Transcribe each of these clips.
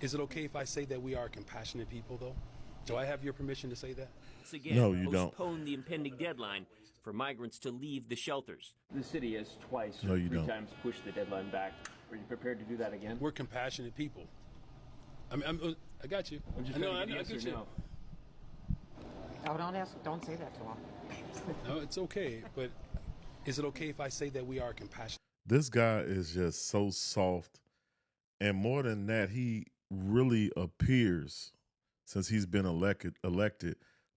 Is it okay if I say that we are compassionate people, though? Do I have your permission to say that? Once again, No, you don't. postpone the impending deadline for migrants to leave the shelters. The city has twice No, or you three don't. times pushed the deadline back. Are you prepared to do that again? We're compassionate people. I got you. I'm just I know, trying to I get get an you. answer now. Oh, don't say that to him. No, it's okay. But is it okay if I say that we are compassionate? This guy is just so soft. And more than that, he really appears, since he's been elected,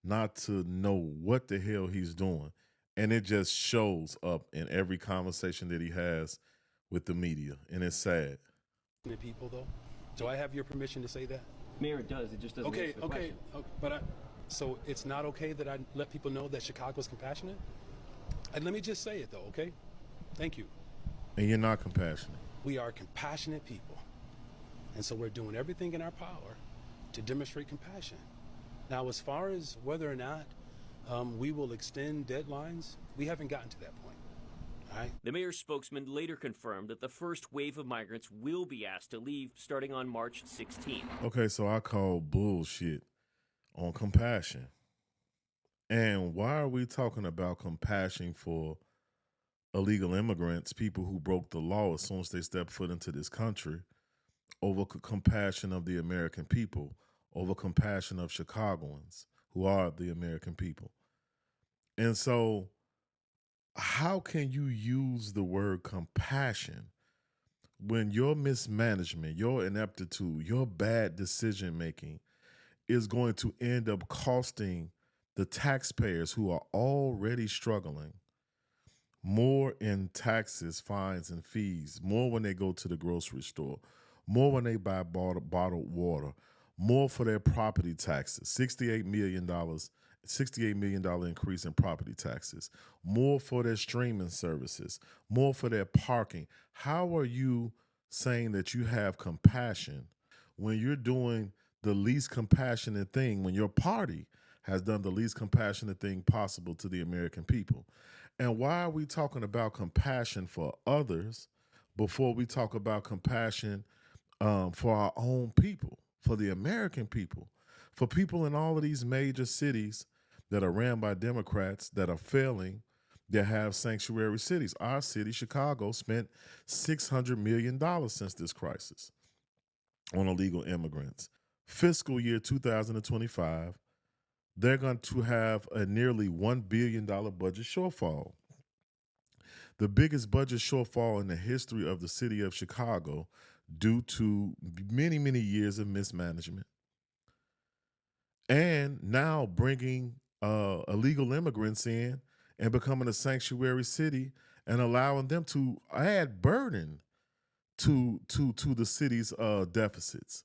not to know what the hell he's doing. And it just shows up in every conversation that he has with the media. And it's sad. People, though? Do I have your permission to say that? Mayor, it does. It just doesn't answer the question. So it's not okay that I let people know that Chicago's compassionate? And let me just say it, though, okay? Thank you. And you're not compassionate. We are compassionate people. And so we're doing everything in our power to demonstrate compassion. Now, as far as whether or not we will extend deadlines, we haven't gotten to that point. All right? The mayor's spokesman later confirmed that the first wave of migrants will be asked to leave starting on March 16th. Okay, so I call bullshit on compassion. And why are we talking about compassion for illegal immigrants, people who broke the law as soon as they stepped foot into this country, over compassion of the American people, over compassion of Chicagoans who are the American people? And so how can you use the word compassion when your mismanagement, your ineptitude, your bad decision making is going to end up costing the taxpayers who are already struggling more in taxes, fines, and fees, more when they go to the grocery store, more when they buy bottled water, more for their property taxes, $68 million increase in property taxes, more for their streaming services, more for their parking. How are you saying that you have compassion when you're doing the least compassionate thing, when your party has done the least compassionate thing possible to the American people? And why are we talking about compassion for others before we talk about compassion for our own people, for the American people, for people in all of these major cities that are ran by Democrats that are failing, that have sanctuary cities? Our city, Chicago, spent $600 million since this crisis on illegal immigrants. Fiscal year 2025, they're going to have a nearly $1 billion budget shortfall. The biggest budget shortfall in the history of the city of Chicago due to many, many years of mismanagement. And now bringing illegal immigrants in and becoming a sanctuary city and allowing them to add burden to the city's deficits.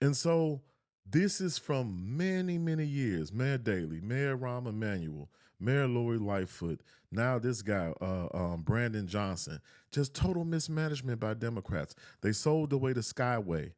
And so this is from many, many years. Mayor Daley, Mayor Rahm Emanuel, Mayor Lori Lightfoot, now this guy, Brandon Johnson. Just total mismanagement by Democrats. They sold away the Skyway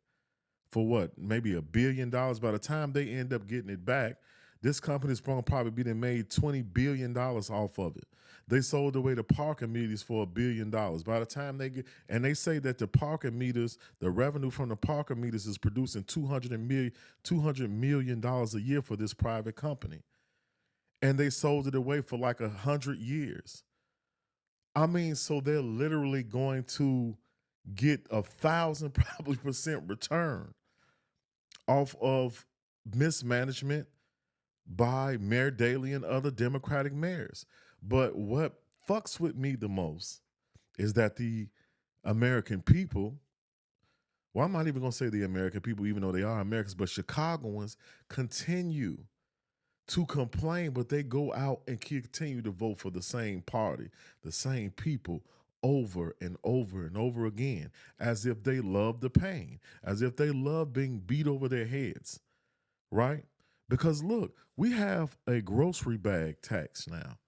for what? Maybe $1 billion. By the time they end up getting it back, this company's probably be made $20 billion off of it. They sold away the parking meters for $1 billion. By the time they get, and they say that the parking meters, the revenue from the parking meters is producing $200 million a year for this private company. And they sold it away for like 100 years. I mean, so they're literally going to get 1,000 probably % return off of mismanagement by Mayor Daley and other Democratic mayors. But what fucks with me the most is that the American people, well, I'm not even going to say the American people, even though they are Americans, but Chicagoans continue to complain, but they go out and continue to vote for the same party, the same people over and over and over again, as if they love the pain, as if they love being beat over their heads, right? Because look, we have a grocery bag tax now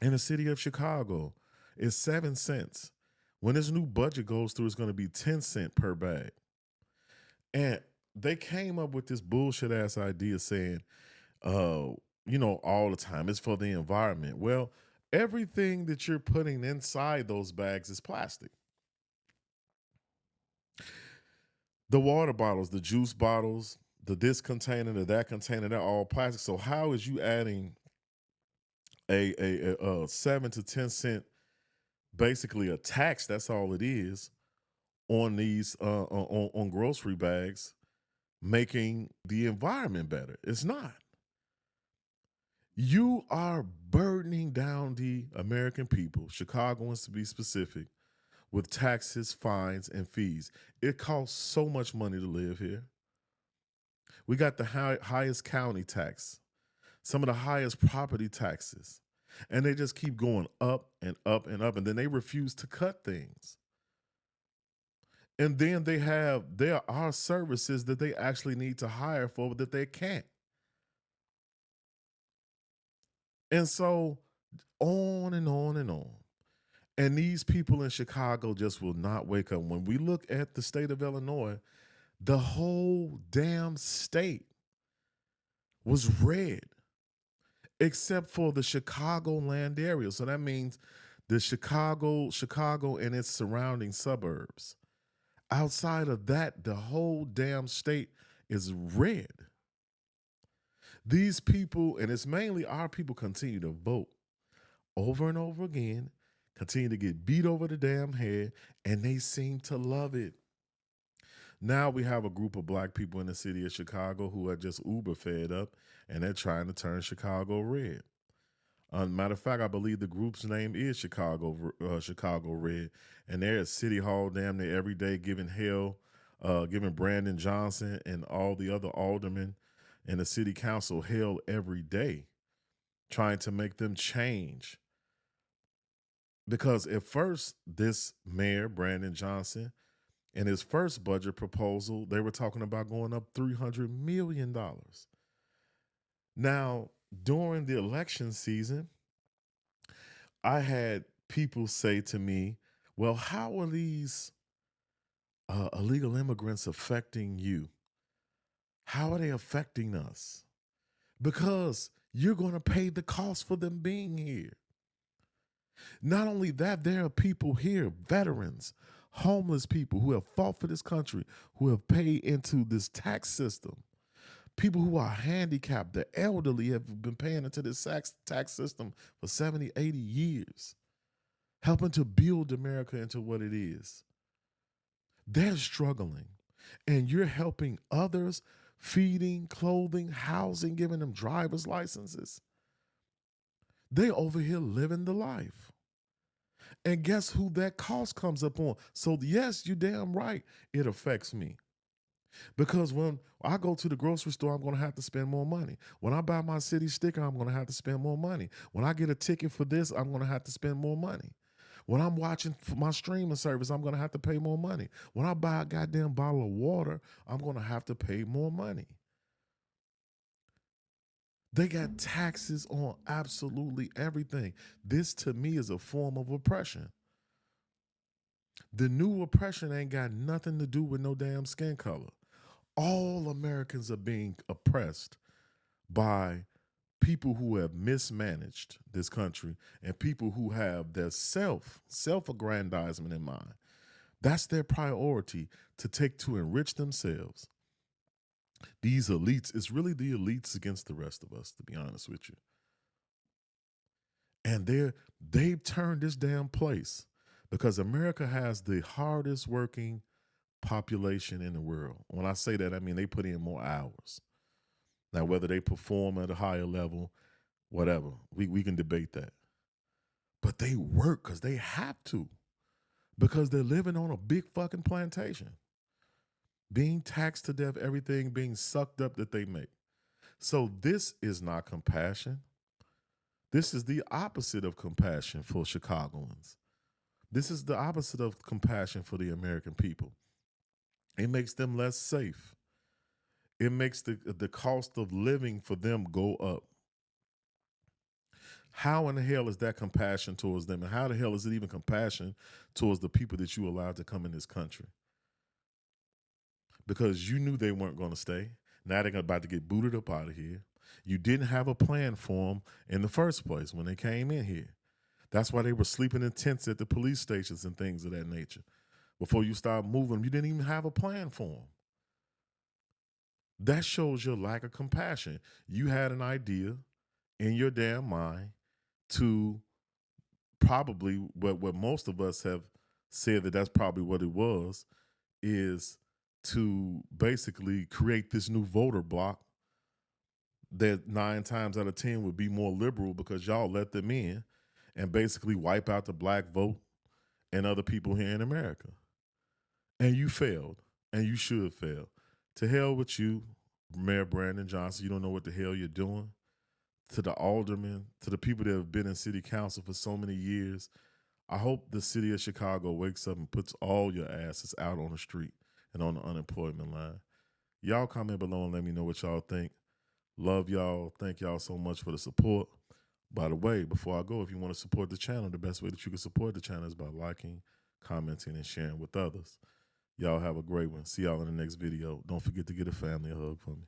in the city of Chicago. It's 7 cents. When this new budget goes through, it's going to be 10 cents per bag. And they came up with this bullshit ass idea saying, all the time, it's for the environment. Well, everything that you're putting inside those bags is plastic. The water bottles, the juice bottles, the this container, the that container, they're all plastic. So how is you adding a 7 to 10 cent, basically a tax? That's all it is on these on grocery bags, making the environment better. It's not. You are burdening down the American people, Chicagoans to be specific, with taxes, fines, and fees. It costs so much money to live here. We got the highest county tax, some of the highest property taxes, and they just keep going up and up and up, and then they refuse to cut things. And then there are services that they actually need to hire for, but that they can't. And so on and on and on. And these people in Chicago just will not wake up. When we look at the state of Illinois, the whole damn state was red, except for the Chicagoland area. So that means the Chicago and its surrounding suburbs. Outside of that, the whole damn state is red. These people, and it's mainly our people, continue to vote over and over again, continue to get beat over the damn head, and they seem to love it. Now we have a group of black people in the city of Chicago who are just uber fed up, and they're trying to turn Chicago red. Matter of fact, I believe the group's name is Chicago Red, and they're at City Hall damn near every day giving Brandon Johnson and all the other aldermen and the city council hell every day, trying to make them change. Because at first, this mayor, Brandon Johnson, in his first budget proposal, they were talking about going up $300 million. Now, during the election season, I had people say to me, well, how are these illegal immigrants affecting you? How are they affecting us? Because you're going to pay the cost for them being here. Not only that, there are people here, veterans, homeless people who have fought for this country, who have paid into this tax system. People who are handicapped, the elderly have been paying into this tax system for 70, 80 years, helping to build America into what it is. They're struggling, and you're helping others, feeding, clothing, housing, giving them driver's licenses. They over here living the life. And guess who that cost comes up on? So yes, you're damn right, it affects me. Because when I go to the grocery store, I'm going to have to spend more money. When I buy my city sticker, I'm going to have to spend more money. When I get a ticket for this, I'm going to have to spend more money. When I'm watching my streaming service, I'm going to have to pay more money. When I buy a goddamn bottle of water, I'm going to have to pay more money. They got taxes on absolutely everything. This, to me, is a form of oppression. The new oppression ain't got nothing to do with no damn skin color. All Americans are being oppressed by people who have mismanaged this country and people who have their self-aggrandizement in mind. That's their priority to enrich themselves. These elites, it's really the elites against the rest of us, to be honest with you. And they've turned this damn place because America has the hardest working population in the world. When I say that, I mean they put in more hours. Now, whether they perform at a higher level, whatever, we can debate that. But they work because they have to, because they're living on a big fucking plantation, being taxed to death, everything being sucked up that they make. So this is not compassion. This is the opposite of compassion for Chicagoans. This is the opposite of compassion for the American people. It makes them less safe. It makes the cost of living for them go up. How in the hell is that compassion towards them? And how the hell is it even compassion towards the people that you allowed to come in this country? Because you knew they weren't going to stay. Now they're about to get booted up out of here. You didn't have a plan for them in the first place when they came in here. That's why they were sleeping in tents at the police stations and things of that nature. Before you start moving, you didn't even have a plan for them. That shows your lack of compassion. You had an idea in your damn mind to probably what most of us have said that that's probably what it was, is to basically create this new voter block that 9 times out of 10 would be more liberal because y'all let them in and basically wipe out the black vote and other people here in America. And you failed, and you should fail. To hell with you, Mayor Brandon Johnson. You don't know what the hell you're doing. To the aldermen, to the people that have been in city council for so many years, I hope the city of Chicago wakes up and puts all your asses out on the street and on the unemployment line. Y'all comment below and let me know what y'all think. Love y'all. Thank y'all so much for the support. By the way, before I go, if you want to support the channel, the best way that you can support the channel is by liking, commenting, and sharing with others. Y'all have a great one. See y'all in the next video. Don't forget to get a family a hug for me.